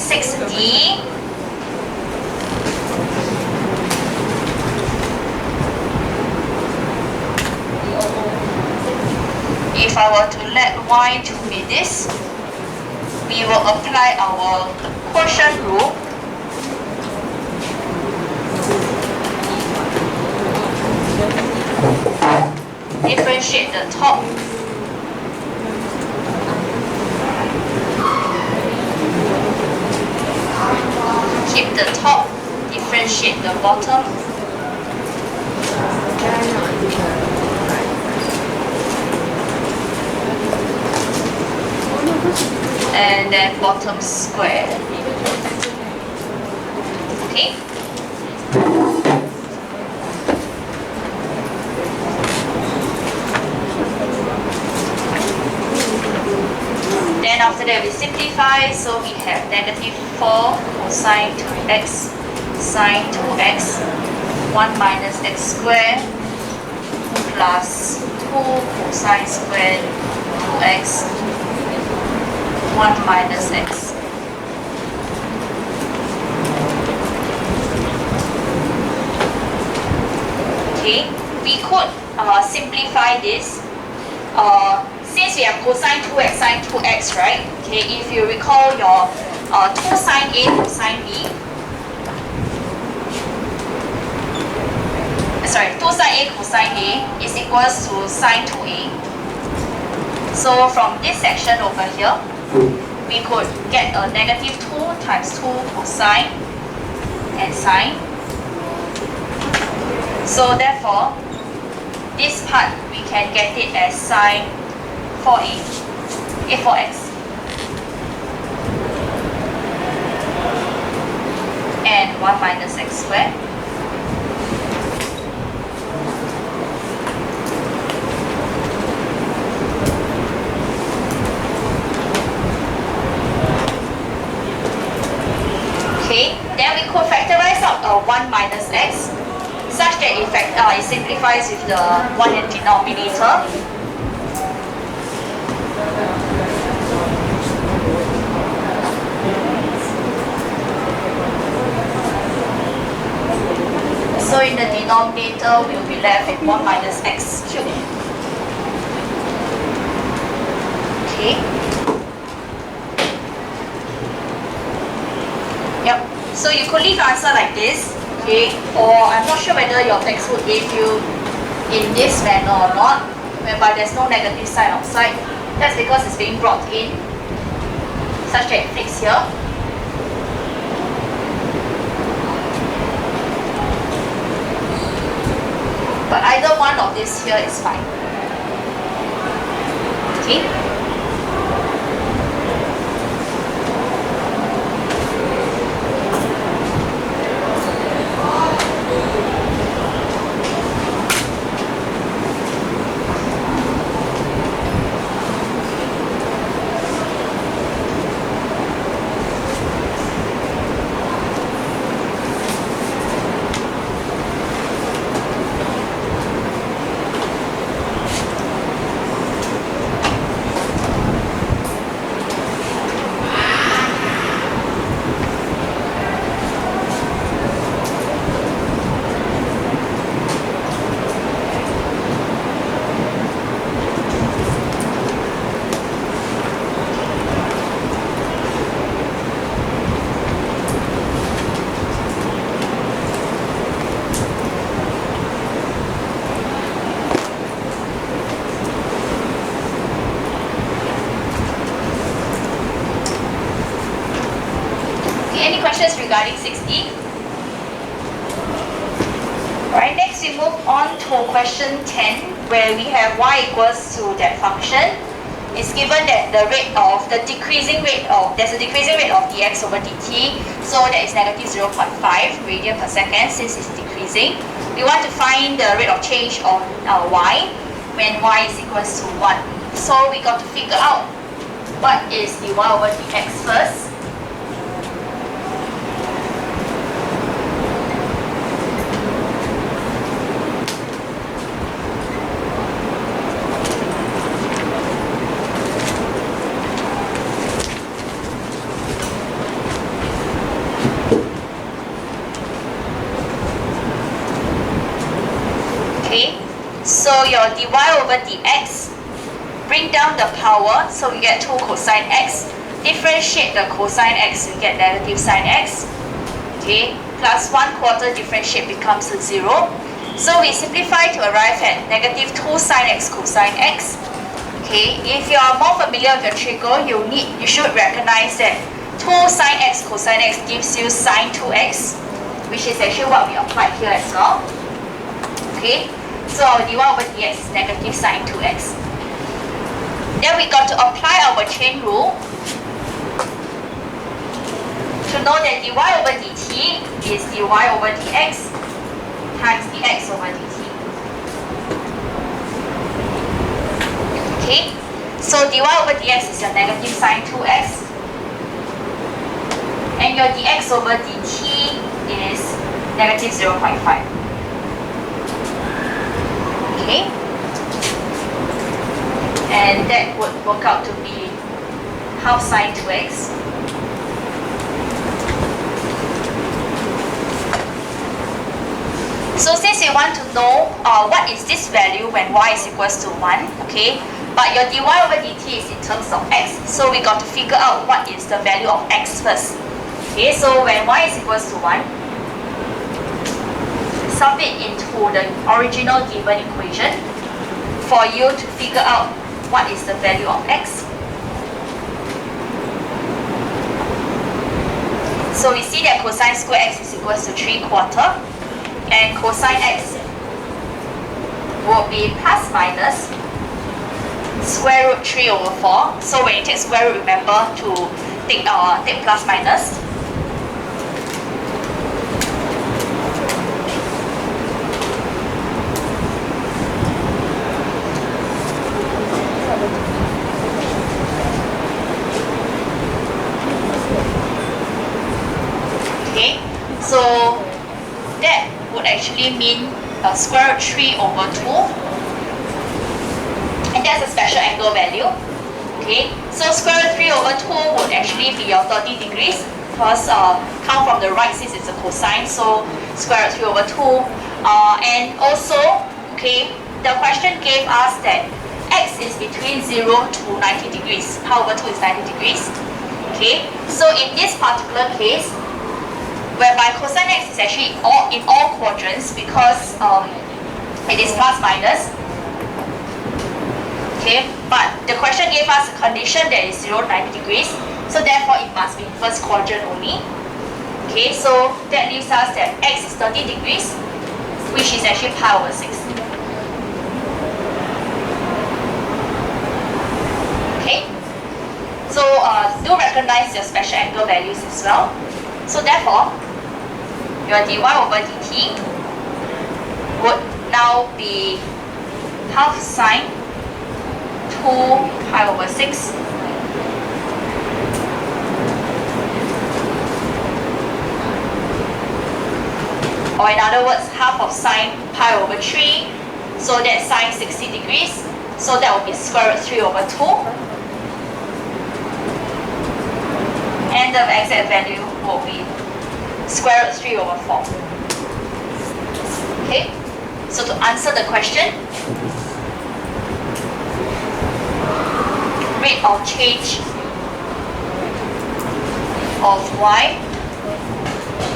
6D. If I were to let y to be this, we will apply our quotient rule. Differentiate the top. Keep the top, differentiate the bottom. And then bottom square. Okay? Then after that we simplify, so we have negative 4 cosine 2x sine 2x 1 minus x squared plus 2 cosine squared 2x 1 minus x. Okay, we could simplify this. Since we have cosine 2x sine 2x, right? Okay, if you recall your 2 sine A cosine B. Sorry, 2 sine A cosine A is equals to sine 2A. So from this section over here, we could get a negative 2 times 2 cosine and sine. So therefore, this part we can get it as sine 4x and 1 minus x squared. Okay, then we could factorize out 1 minus x such that it simplifies with the 1 in denominator. So in the denominator, we'll be left with 1 minus x cubed. Okay. Yep. So you could leave your answer like this. Okay. Or I'm not sure whether your textbook gave you in this manner or not, whereby there's no negative sign outside. That's because it's being brought in, such that it fits here. But either one of this here is fine. Okay? Any questions regarding 6D? Alright, next we move on to question 10, where we have y equals to that function. It's given that the rate of the decreasing rate of, there's a decreasing rate of dx over dt, so that is negative 0.5 radian per second since it's decreasing. We want to find the rate of change of y when y is equals to 1. So we got to figure out what is dy over dx first. So your dy over dx, bring down the power, so we get 2 cosine x. Differentiate the cosine x, we get negative sine x. Okay, plus 1/4 differentiate becomes a 0. So we simplify to arrive at negative 2 sine x cosine x. Okay, if you are more familiar with your trigo, you should recognize that 2 sine x cosine x gives you sine 2x, which is actually what we applied here as well. Okay, so our dy over dx is negative sine 2x. Then we got to apply our chain rule to know that dy over dt is dy over dx times dx over dt. Okay, so dy over dx is your negative sine 2x, and your dx over dt is negative 0.5. Okay, and that would work out to be half sine 2x. So since you want to know what is this value when y is equals to 1, okay, but your dy over dt is in terms of x, so we got to figure out what is the value of x first. Okay, so when y is equals to 1, sub it into the original given equation for you to figure out what is the value of x. So we see that cosine square x is equals to 3/4, and cosine x will be plus minus square root 3 over 4. So when you take square root, remember to take plus minus. Okay, so that would actually mean square root 3 over 2, and that's a special angle value. Okay, so square root 3 over 2 would actually be your 30 degrees, because count from the right since it's a cosine, so square root 3 over 2. And also, okay, the question gave us that x is between 0 to 90 degrees, pi over 2 is 90 degrees. Okay, so in this particular case, whereby cosine x is actually in all quadrants because it is plus minus. Okay, but the question gave us a condition that is 0 to 90 degrees, so therefore it must be in first quadrant only. Okay, so that leaves us that x is 30 degrees, which is actually pi over 6. Okay, so do recognize your special angle values as well. So therefore, your dy over dt would now be half sine 2 pi over 6 or in other words, half of sine pi over 3, so that's sine 60 degrees, so that will be square root 3 over 2, and the exact value will be square root 3 over 4. Okay, so to answer the question, rate of change of y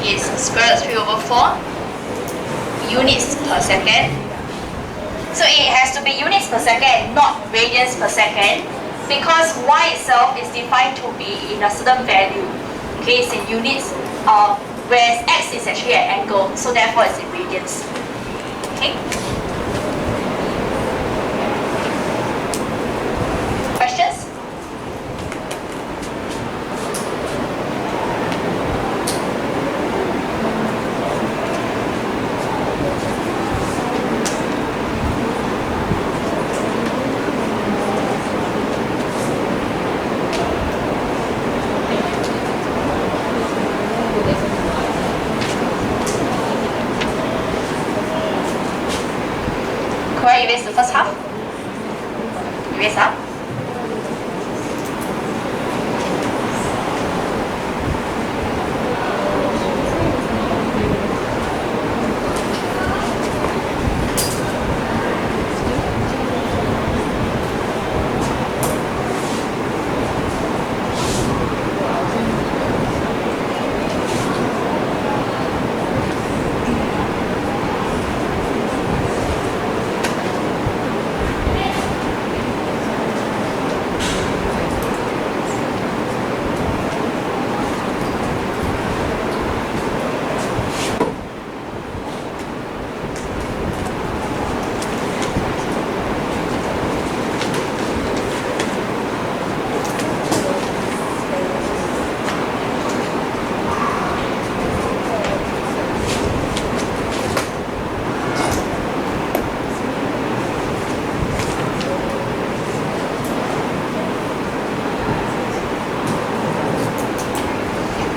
is square root 3 over 4 units per second. So it has to be units per second, not radians per second, because y itself is defined to be in a certain value. Okay, it's in units, whereas x is actually an angle, so therefore it's in radians. Okay. Questions? Correct, erase the first half. Erase up.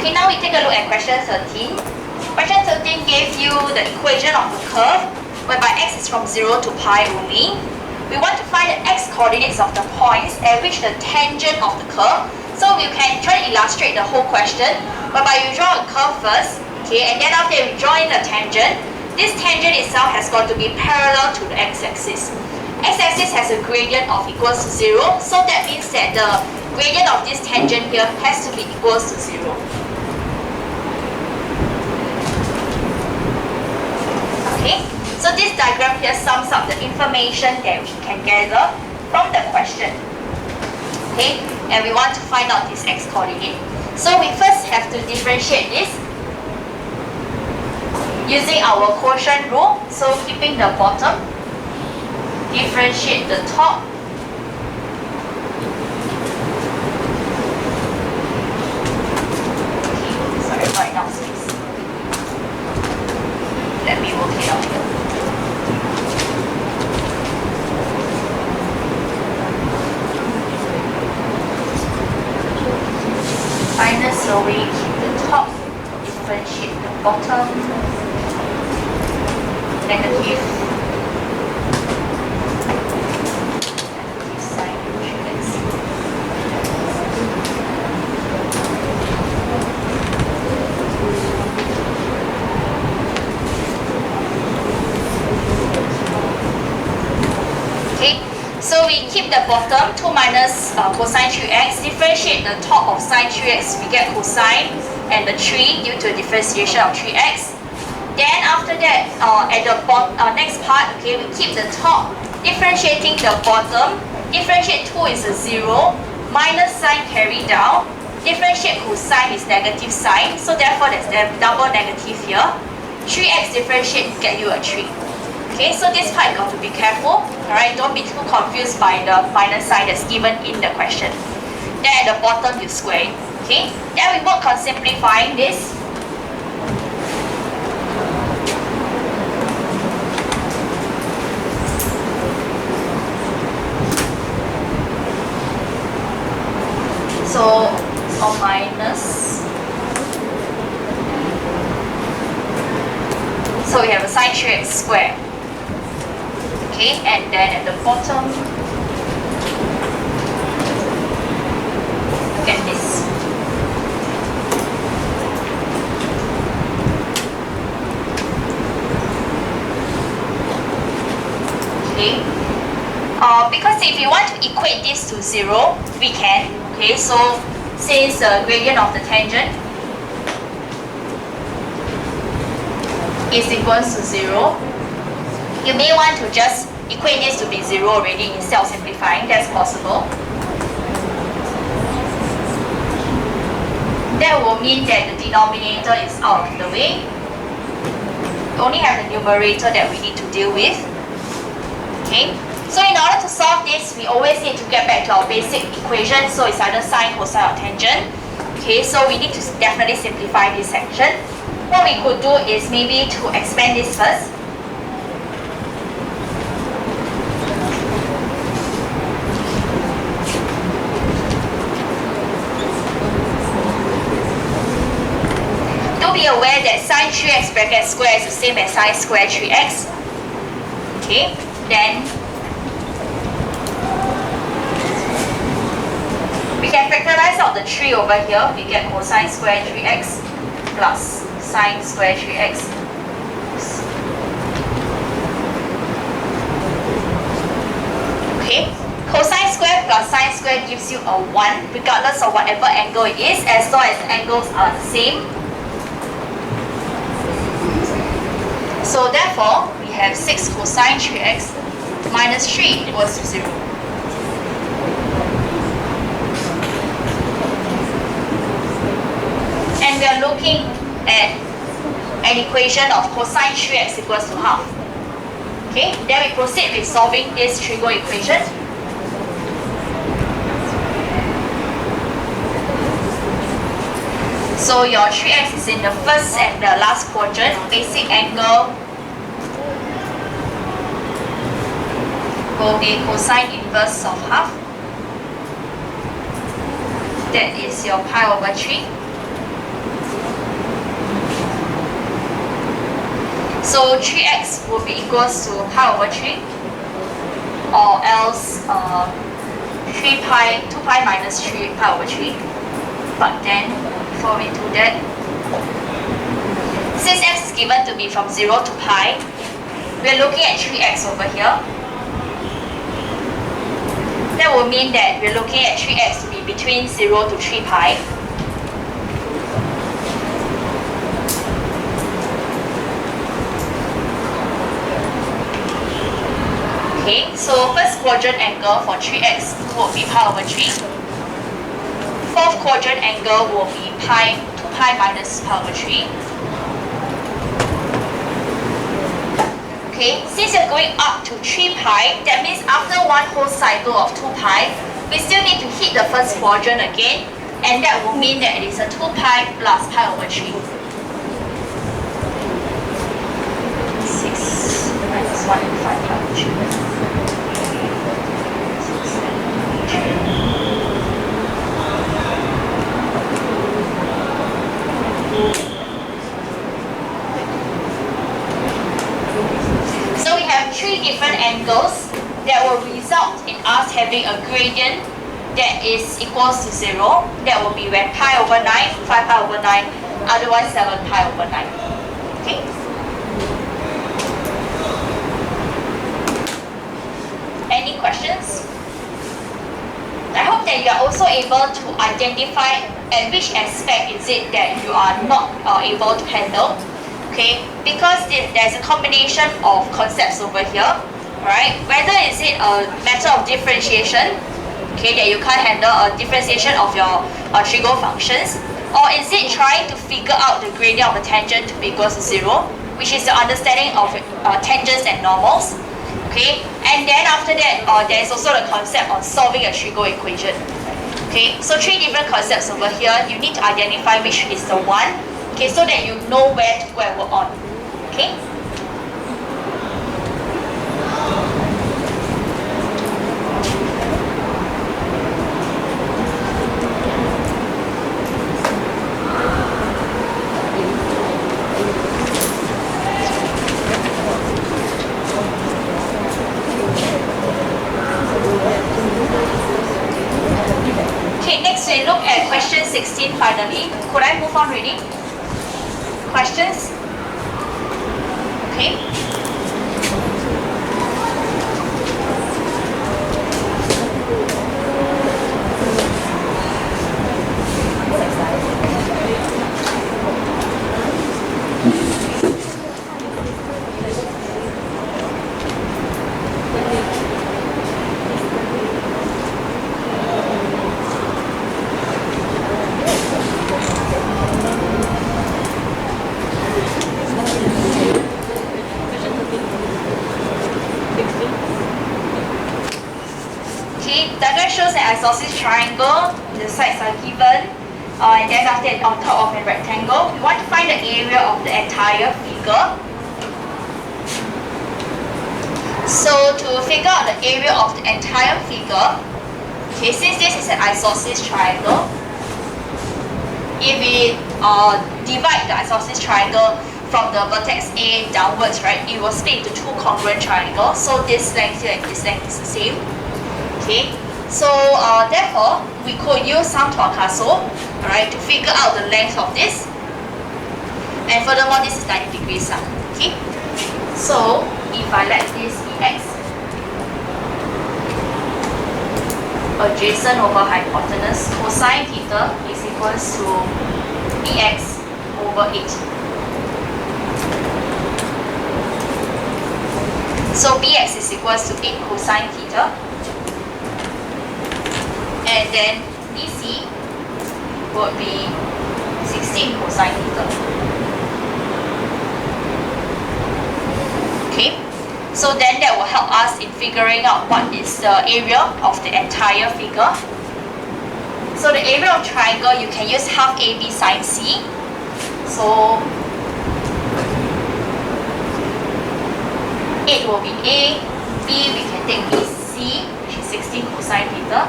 Okay, now we take a look at question 13. Question 13 gave you the equation of the curve whereby x is from 0 to pi only. We want to find the x coordinates of the points at which the tangent of the curve. So we can try to illustrate the whole question whereby you draw a curve first, okay, and then after you draw in the tangent, this tangent itself has got to be parallel to the x-axis. X-axis has a gradient of equals to 0, so that means that the gradient of this tangent here has to be equals to 0. Okay, so this diagram here sums up the information that we can gather from the question. Okay, and we want to find out this x coordinate. So we first have to differentiate this using our quotient rule. So keeping the bottom, differentiate the top, okay, sorry about now please. Let me work it out here. Minus slowly keep the top, differentiate the bottom, negative sign Chpt. Okay, so we keep the bottom 2 minus cosine 3x, differentiate the top of sine 3x, we get cosine and the 3 due to differentiation of 3x. Then after that, at the next part, okay, we keep the top, differentiating the bottom, differentiate 2 is a 0, minus sign carry down, differentiate cosine is negative sign, so therefore there's a double negative here. 3x differentiate get you a 3. Okay, so this part you got to be careful, alright, don't be too confused by the minus sign that's given in the question. Then at the bottom you square it, okay, then we work on simplifying this. So, or minus, so we have a sine 3x squared, okay, and then at the bottom, get this. Okay, because if you want to equate this to 0, we can. Okay, so since the gradient of the tangent is equals to 0, you may want to just equate this to be 0 already instead of simplifying. That's possible. That will mean that the denominator is out of the way. We only have the numerator that we need to deal with. Okay. So in order to solve this, we always need to get back to our basic equation. So it's either sine, cosine, or tangent. Okay, so we need to definitely simplify this section. What we could do is maybe to expand this first. Do be aware that sine 3x bracket square is the same as sine square 3x. Okay, then we can factorize out the 3 over here. We get cosine square 3x plus sine square 3x. Okay, cosine square plus sine square gives you a 1 regardless of whatever angle it is, as long as the angles are the same. So therefore, we have 6 cosine 3x minus 3 equals to 0. And we are looking at an equation of cosine 3x equals to half. Okay, then we proceed with solving this trigo equation. So your 3x is in the first and the last quadrant. Basic angle will be cosine inverse of half. That is your pi over 3. So 3x will be equals to pi over 3, or else 2 pi minus 3 pi over 3. But then, before we do that, since x is given to be from 0 to pi, we're looking at 3x over here. That will mean that we're looking at 3x to be between 0 to 3 pi. Okay, so first quadrant angle for 3x will be pi over 3. Fourth quadrant angle will be 2 pi minus pi over 3. Okay, since you're going up to 3 pi, that means after one whole cycle of 2 pi, we still need to hit the first quadrant again, and that will mean that it is a 2 pi plus pi over 3. 6 minus 1 and 5 pi over 3. So we have three different angles that will result in us having a gradient that is equals to 0. That will be when pi over 9, 5 pi over 9, otherwise 7 pi over 9. Okay? Any questions? I hope that you are also able to identify at which aspect is it that you are not able to handle. Okay, because there's a combination of concepts over here, right? Whether is it a matter of differentiation, okay, that you can't handle a differentiation of your trigo functions, or is it trying to figure out the gradient of a tangent to be equals to 0, which is the understanding of tangents and normals, okay? And then after that, there is also the concept of solving a trigo equation. Okay, so three different concepts over here. You need to identify which is the one. Okay, so that you know where to go and work on. Okay? Okay, next we look at question 16 finally. Could I move on already? Questions? Okay. Diagram shows an isosceles triangle. The sides are given, and then after that, on top of a rectangle, we want to find the area of the entire figure. So to figure out the area of the entire figure, okay, since this is an isosceles triangle, if we divide the isosceles triangle from the vertex A downwards, right, it will split into two congruent triangles. So this length here and this length is the same. Okay, so therefore we could use sum Tokaso, alright, to figure out the length of this. And furthermore, this is 90 degrees. Okay, so if I let this be x, adjacent over hypotenuse, cosine theta is equals to bx over 8. So bx is equals to 8 cosine theta. And then BC would be 16 cosine theta. Okay, so then that will help us in figuring out what is the area of the entire figure. So the area of triangle, you can use half AB sine C. So 8 will be A, B we can take BC, which is 16 cosine theta.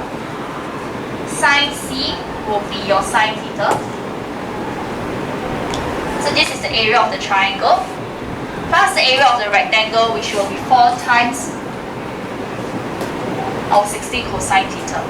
Sine C will be your sine theta. So this is the area of the triangle. plus the area of the rectangle, which will be 4 times our 60 cosine theta.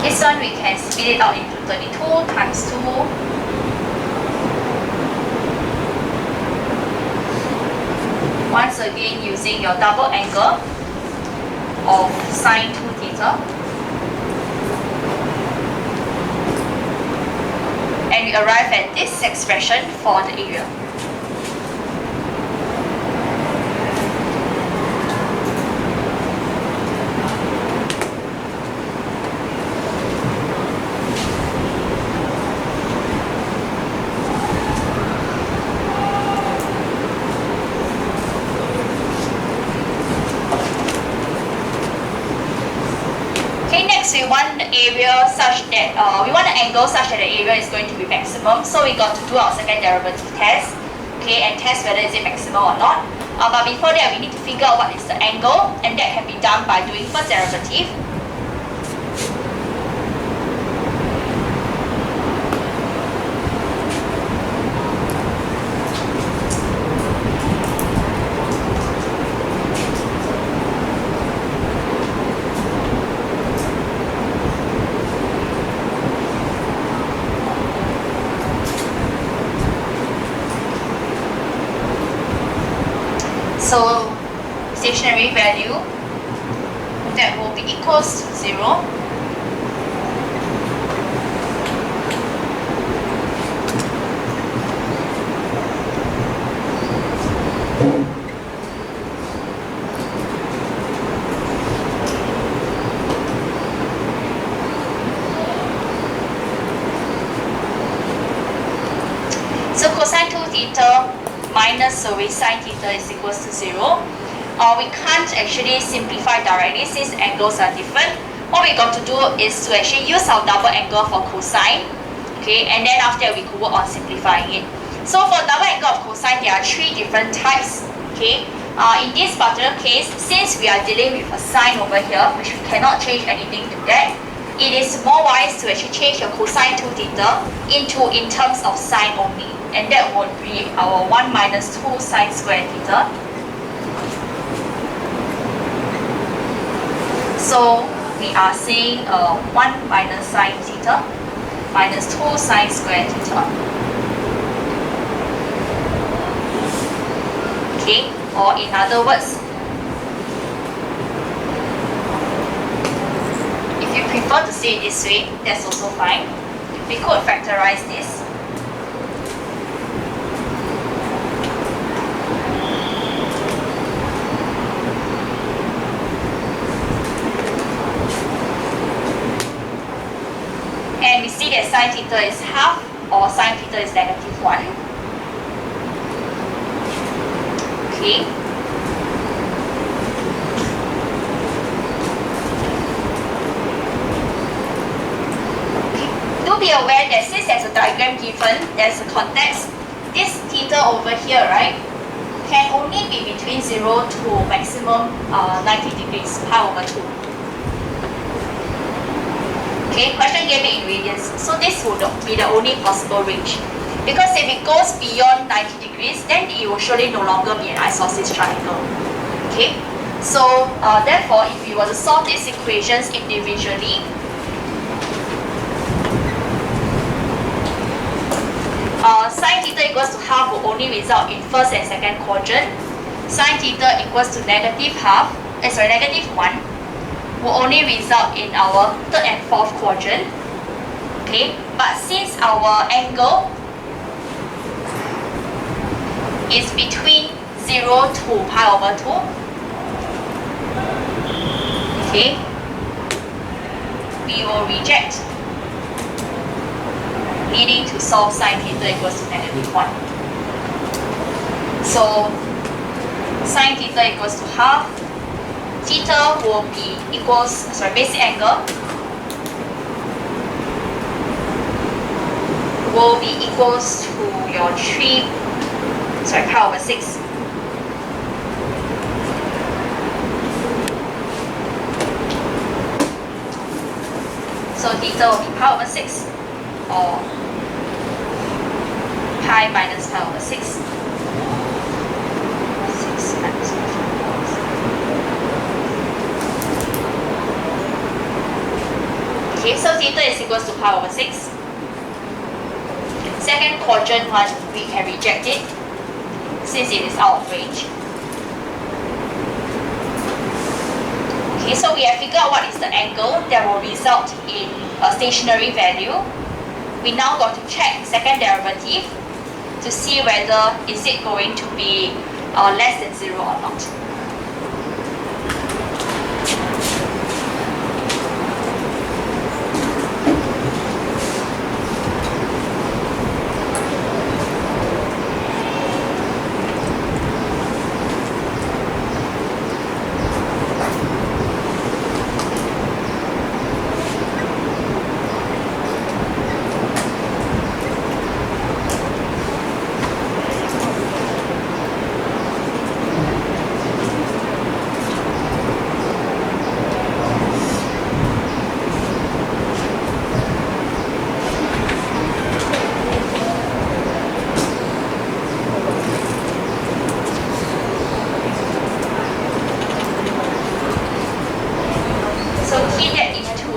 This one we can split it out into 32 times 2. Once again using your double angle of sine 2 theta. And we arrive at this expression for the area. We want the area such that we want the angle such that the area is going to be maximum. So we got to do our second derivative test, okay, and test whether is it maximum or not. But before that, we need to figure out what is the angle, and that can be done by doing first derivative. So stationary value, that will be equals to 0. So cosine 2 theta minus sine theta is equals to 0. We can't actually simplify directly since angles are different. What we got to do is to actually use our double angle for cosine, okay, and then after we could work on simplifying it. So for double angle of cosine, there are 3 different types, okay. In this particular case, since we are dealing with a sine over here, which we cannot change anything to that, it is more wise to actually change your cosine 2 theta in terms of sine only. And that would be our 1 minus 2 sine square theta. So we are saying 1 minus sine theta minus 2 sine square theta. Okay, or in other words, if you prefer to say it this way, that's also fine. We could factorize this. And we see that sine theta is half, or sine theta is negative 1. Okay. Do be aware that since there's a diagram given, there's a context, this theta over here, right, can only be between 0 to maximum 90 degrees, pi over 2. Okay, question gave me in radians, so this would be the only possible range. Because if it goes beyond 90 degrees, then it will surely no longer be an isosceles triangle. Okay, so therefore, if we were to solve these equations individually, sine theta equals to half will only result in first and second quadrant. Sine theta equals to negative 1 will only result in our third and fourth quadrant. Okay, but since our angle is between 0 to pi over 2, okay, we will reject, leading to solve sine theta equals to negative 1. So sine theta equals to half. Theta will be basic angle will be equals to your power over 6. So theta will be power over 6 or pi minus pi over 6. 6 times. Okay, so theta is equals to pi over 6. Second quadrant one, we can reject it since it is out of range. Okay, so we have figured out what is the angle that will result in a stationary value. We now got to check second derivative to see whether is it going to be less than 0 or not.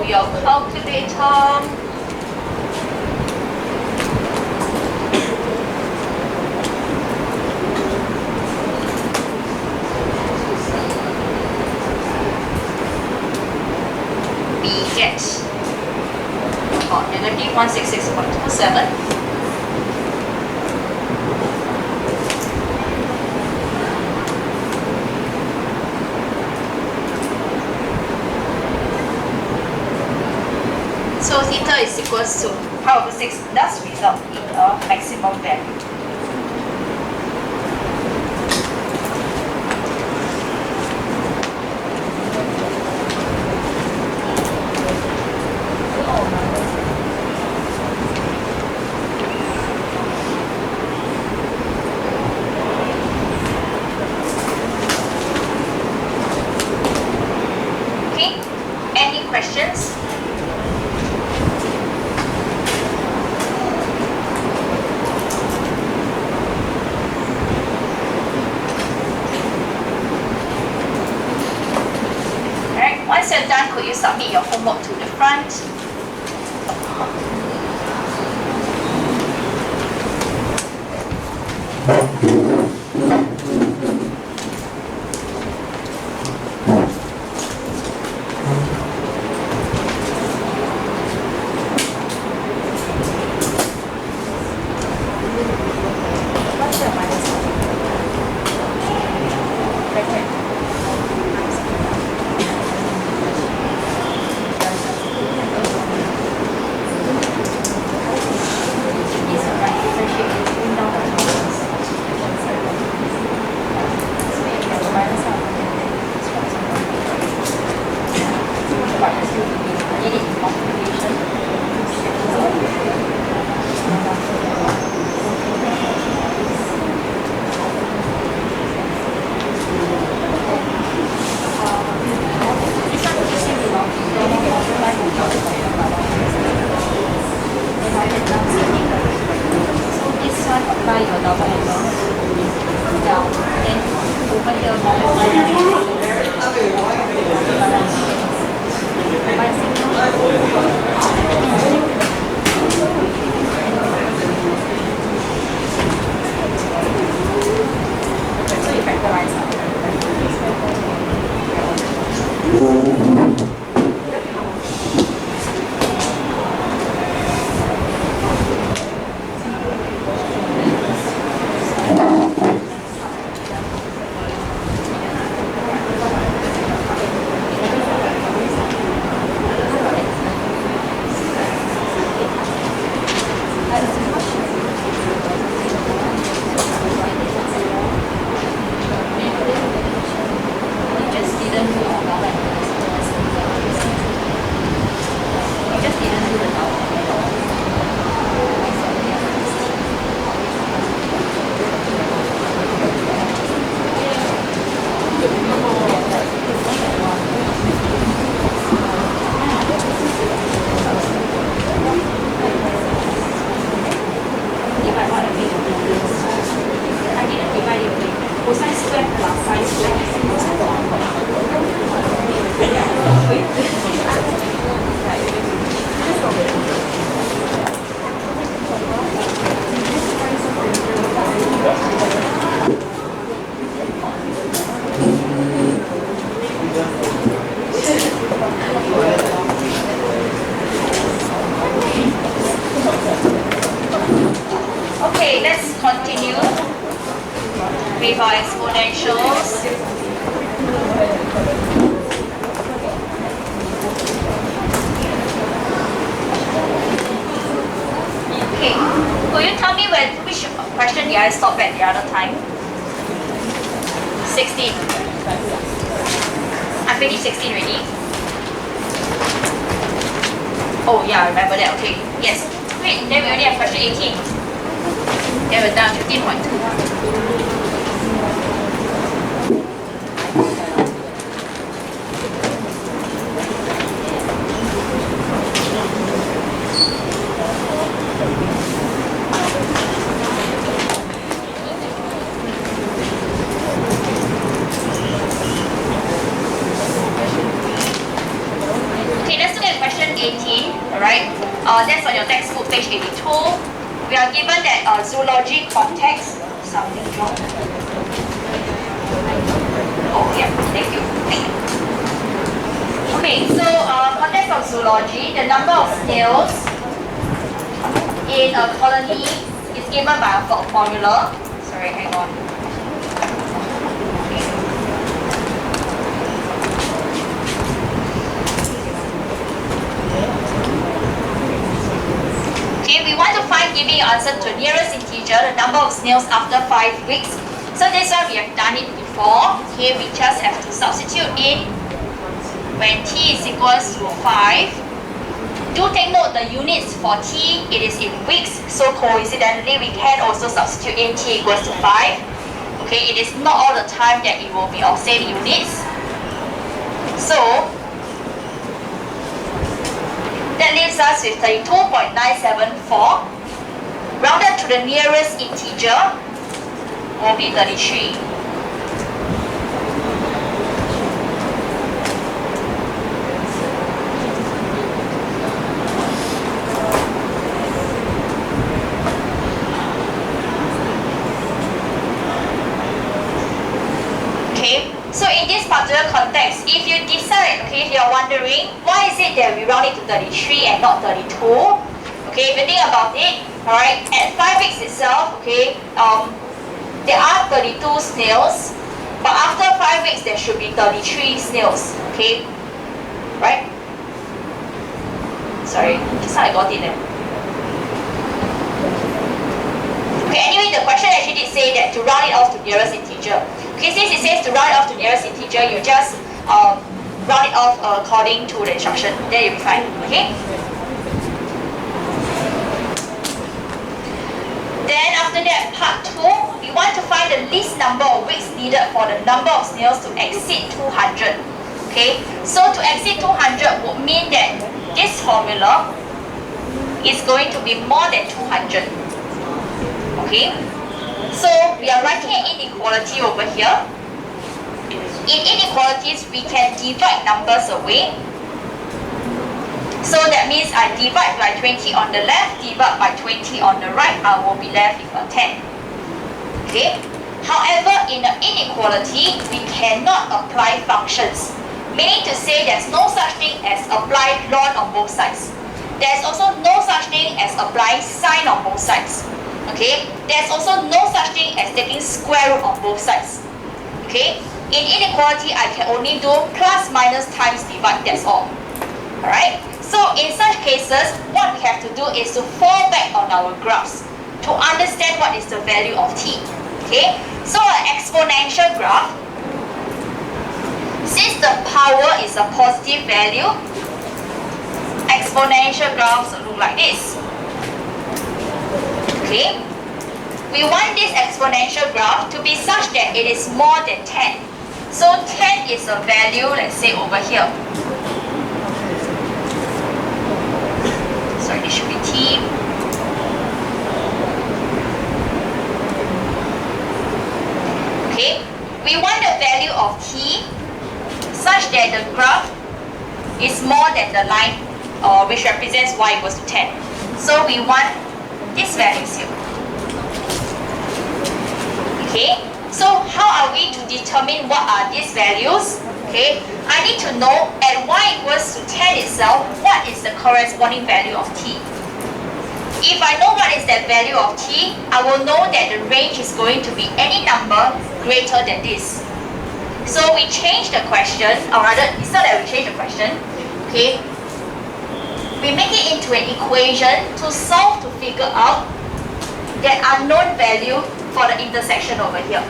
Your calculator. We get negative 166.27. So theta is equals to pi over 6 does result in a maximum value. Okay, any questions? Once you're done, could you submit your homework to the front? continue with our exponentials. Okay, could you tell me which question did I stop at the other time? 16. I finished 16 already. Oh yeah, I remember that. Okay, yes. Wait, then we only have question 18. Then we're done 15.2. That's on your textbook, page 82. We are given that zoology context, something wrong. Oh yeah, thank you. Okay, so context of zoology, the number of snails in a colony is given by a formula. Sorry, hang on. We want to find giving answer to nearest integer, the number of snails after 5 weeks. So this one we have done it before. Okay, we just have to substitute in when t is equals to 5. Do take note the units for t, it is in weeks. So coincidentally, we can also substitute in t equals to 5. Okay, it is not all the time that it will be of same units. So that leaves us with 32.974. Rounded to the nearest integer will be 33. Okay, so in this particular context, if you decide, okay, if you're wondering, why is it that we round it to 33 and not 32? Okay, if you think about it, alright, at 5 weeks itself, okay, there are 32 snails, but after 5 weeks there should be 33 snails, okay, right? Sorry, just now I got it there. Okay, anyway, the question actually did say that to round it off to nearest integer. Okay, since it says to round it off to nearest integer, you just round it off according to the instruction. Then you'll be fine. Okay. Then after that, part 2, we want to find the least number of weeks needed for the number of snails to exceed 200. Okay. So to exceed 200 would mean that this formula is going to be more than 200. Okay. So we are writing an inequality over here. In inequalities, we can divide numbers away. So that means I divide by 20 on the left, divide by 20 on the right, I will be left with a 10. Okay. However, in an inequality, we cannot apply functions. Meaning to say there's no such thing as apply ln on both sides. There's also no such thing as applying sine on both sides. Okay, there's also no such thing as taking square root on both sides. Okay, in inequality, I can only do plus, minus, times, divide, that's all. Alright, so in such cases, what we have to do is to fall back on our graphs to understand what is the value of t. Okay, so an exponential graph, since the power is a positive value, exponential graphs look like this. Okay, we want this exponential graph to be such that it is more than 10. So 10 is a value, let's say over here. Sorry, this should be t. Okay, we want the value of t such that the graph is more than the line which represents y equals to 10. So we want these values here. Okay, so how are we to determine what are these values? Okay, I need to know at y equals to 10 itself, what is the corresponding value of t. If I know what what is that value of t? I will know that the range is going to be any number greater than this. So we change the question, or rather, it's not that we change the question, okay? We make it into an equation to solve to figure out that unknown value for the intersection over here.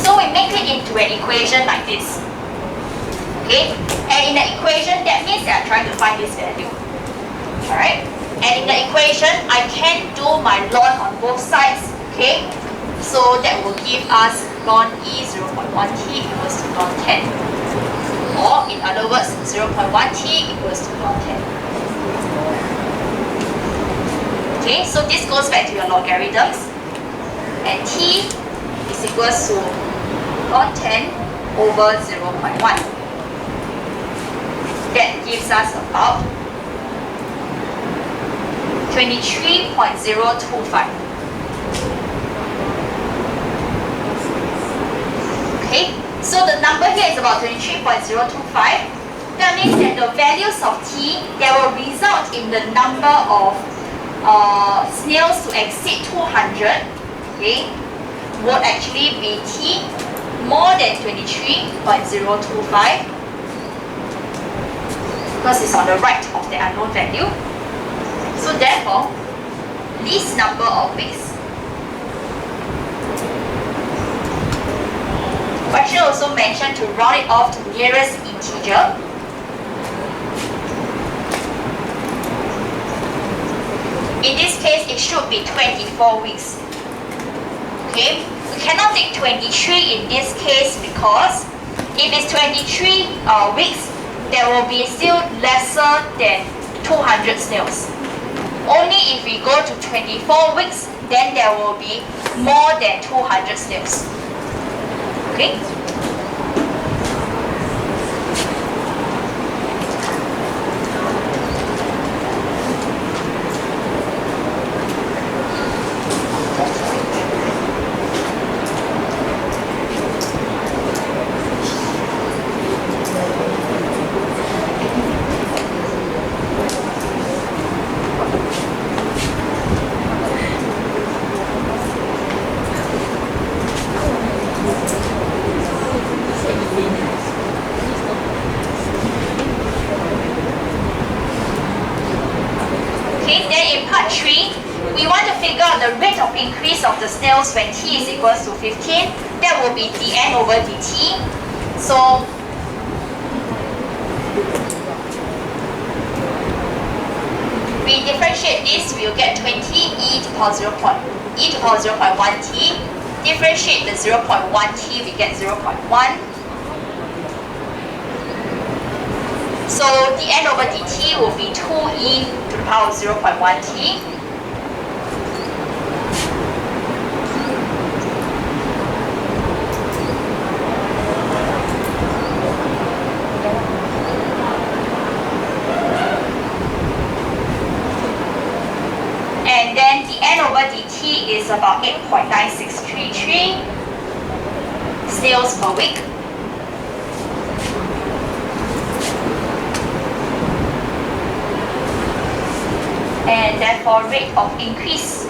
So we make it into an equation like this. Okay? And in the equation, that means that I'm trying to find this value. Alright? And in the equation, I can do my ln on both sides. Okay? So that will give us ln e 0.1t equals to ln 10. Or in other words, 0.1t equals to ln 10. Okay, so this goes back to your logarithms. And t is equals to ln 10 over 0.1. That gives us about 23.025. Okay, so the number here is about 23.025. That means that the values of t that will result in the number of snails to exceed 200, okay, would actually be t more than 23.025, because it's on the right of the unknown value. So therefore, least number of weeks. Question also mentioned to round it off to nearest integer. In this case, it should be 24 weeks. Okay, we cannot take 23 in this case because if it's 23 weeks, there will be still lesser than 200 snails. Only if we go to 24 weeks, then there will be more than 200 snails. Okay? Increase of the snails when t is equals to 15, that will be dn over dt. So we differentiate this, we will get 20 e to the power 0.1t. Differentiate the 0.1t, we get 0.1. So dn over dt will be 2e to the power 0.1t. And then dn over dt is about 8.9633 snails per week. And therefore rate of increase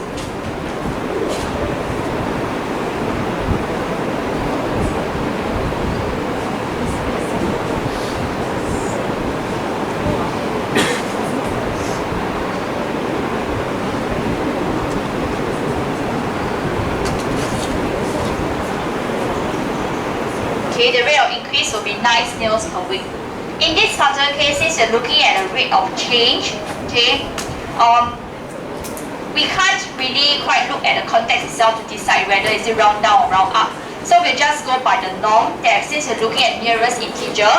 the rate of increase will be 9 snails per week. In this particular case, since you're looking at a rate of change, okay, we can't really quite look at the context itself to decide whether is it round down or round up. So we just go by the norm that since you're looking at nearest integer,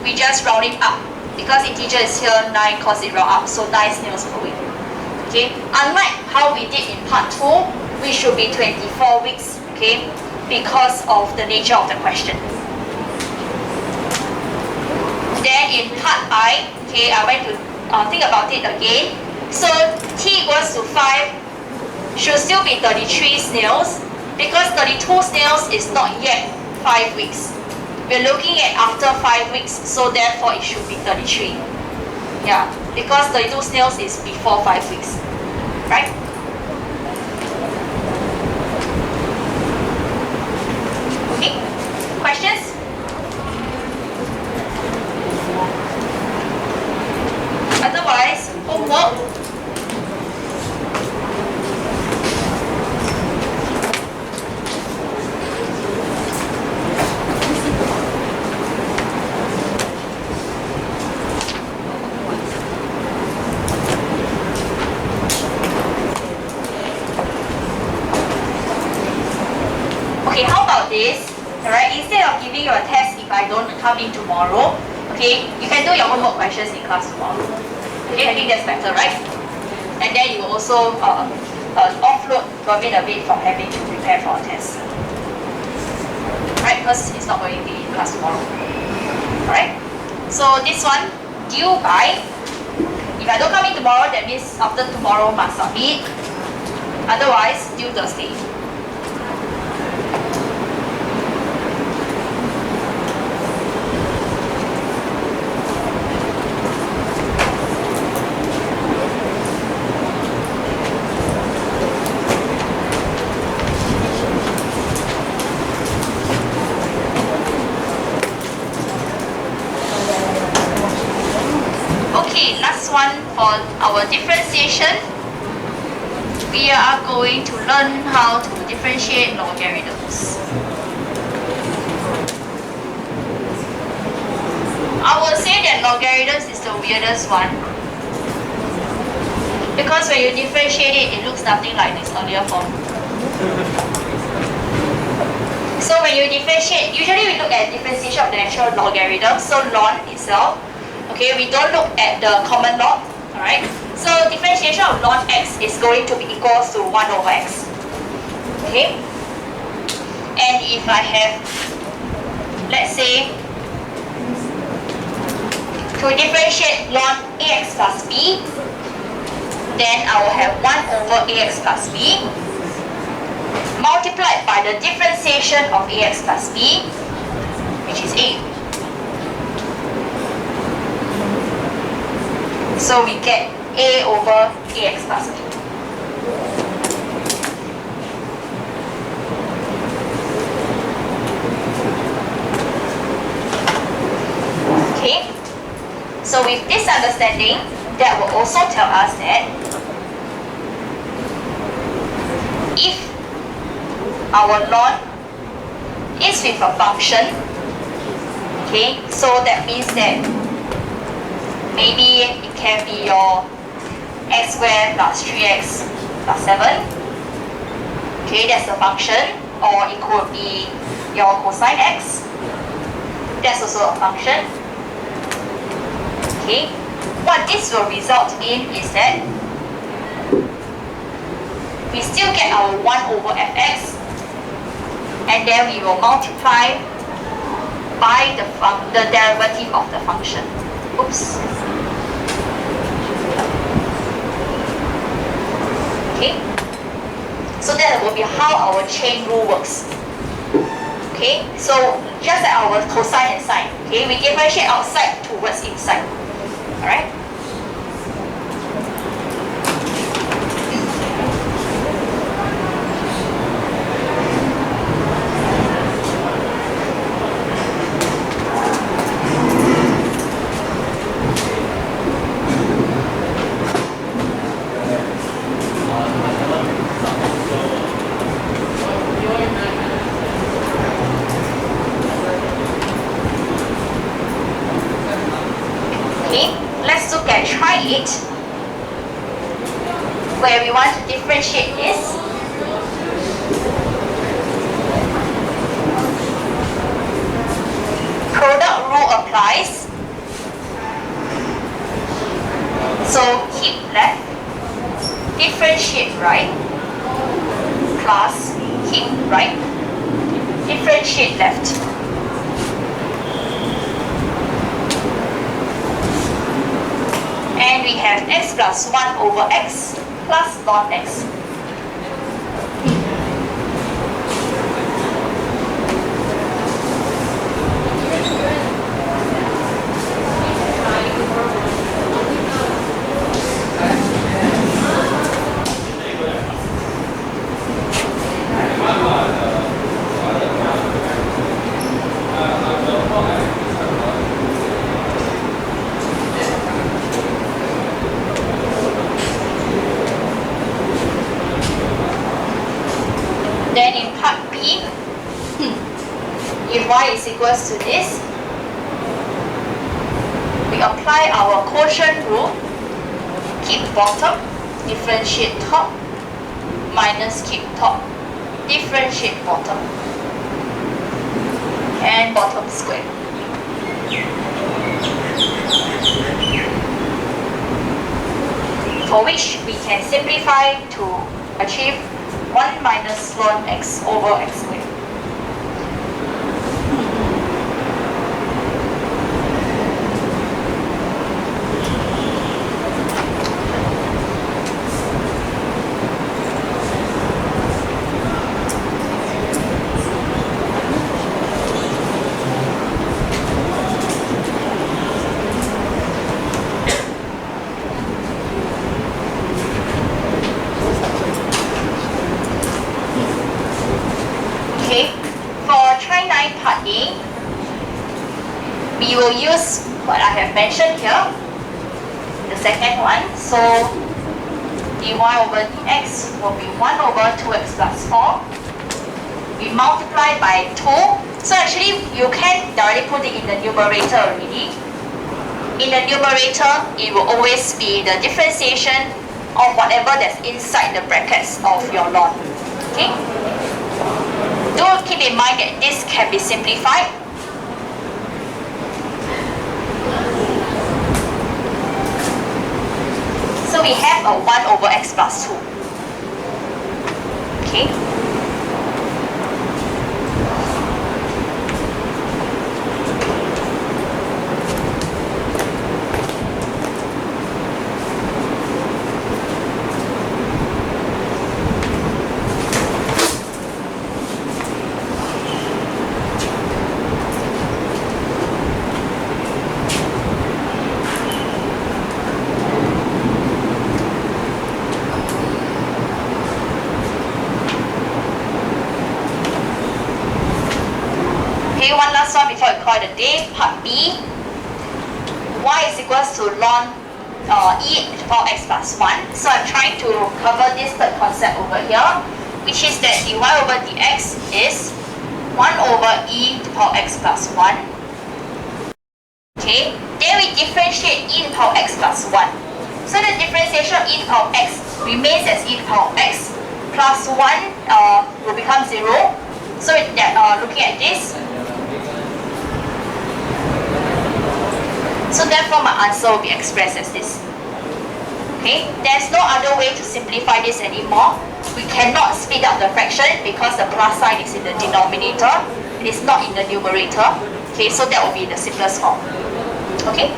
we just round it up. Because integer is here 9, cause it round up, so 9 snails per week. Okay, unlike how we did in part 2, we should be 24 weeks, okay, because of the nature of the question. Then in part I, okay, I went to think about it again. So t equals to 5 should still be 33 snails because 32 snails is not yet 5 weeks. We're looking at after 5 weeks, so therefore it should be 33. Yeah, because 32 snails is before 5 weeks, right? Okay, questions? Otherwise, homework. Okay, how about this? Alright, instead of giving you a test if I don't come in tomorrow, okay, you can do your homework questions in class tomorrow. Okay, I think that's better, right? And then you also offload Gavin a bit from having to prepare for a test. Right, because he's not going to be in class tomorrow. Alright? So this one, due by, if I don't come in tomorrow, that means after tomorrow must submit. Otherwise, due Thursday. Okay, last one for our differentiation. We are going to learn how to differentiate logarithms. I will say that logarithms is the weirdest one, because when you differentiate it, it looks nothing like this earlier form. So when you differentiate, usually we look at differentiation of the actual logarithm, so ln itself. Okay, we don't look at the common log, alright? So differentiation of ln x is going to be equals to 1 over x. Okay? And if I have, let's say, to differentiate ln ax plus b, then I will have 1 over ax plus b multiplied by the differentiation of ax plus b, which is a. So we get a over ax plus b. Okay. So with this understanding, that will also tell us that if our ln is with a function, okay, so that means that maybe it can be your x squared plus 3x plus 7. Okay, that's the function. Or it could be your cosine x. That's also a function. Okay, what this will result in is that we still get our 1 over fx, and then we will multiply by the derivative of the function. Oops. Okay, so that will be how our chain rule works. Okay, so just like our cosine and sine, okay, we differentiate outside towards inside. Alright? it, where we want to differentiate this. Product rule applies. So keep left, differentiate right, plus keep right, differentiate left. And we have x plus 1 over x plus ln x. equals to this. We apply our quotient rule. Keep bottom, differentiate top, minus keep top, differentiate bottom, and bottom square. For which we can simplify to achieve 1 minus ln x over x squared. We will use what I have mentioned here, the second one. So dy over dx will be 1 over 2x plus 4. We multiply by 2. So actually you can directly put it in the numerator already. In the numerator, it will always be the differentiation of whatever that's inside the brackets of your ln. Okay? Do keep in mind that this can be simplified. So we have a 1 over x plus 2. Okay? One last one before we call it a day, part B. Y is equals to ln e to the power x plus 1. So I'm trying to cover this third concept over here, which is that dy over dx is 1 over e to the power x plus 1. Okay, then we differentiate e to the power x plus 1. So the differentiation of e to the power x remains as e to the power x plus 1 will become 0. So looking at this, so therefore my answer will be expressed as this. Okay, there's no other way to simplify this anymore. We cannot split up the fraction because the plus sign is in the denominator. It is not in the numerator. Okay, so that will be the simplest form. Okay.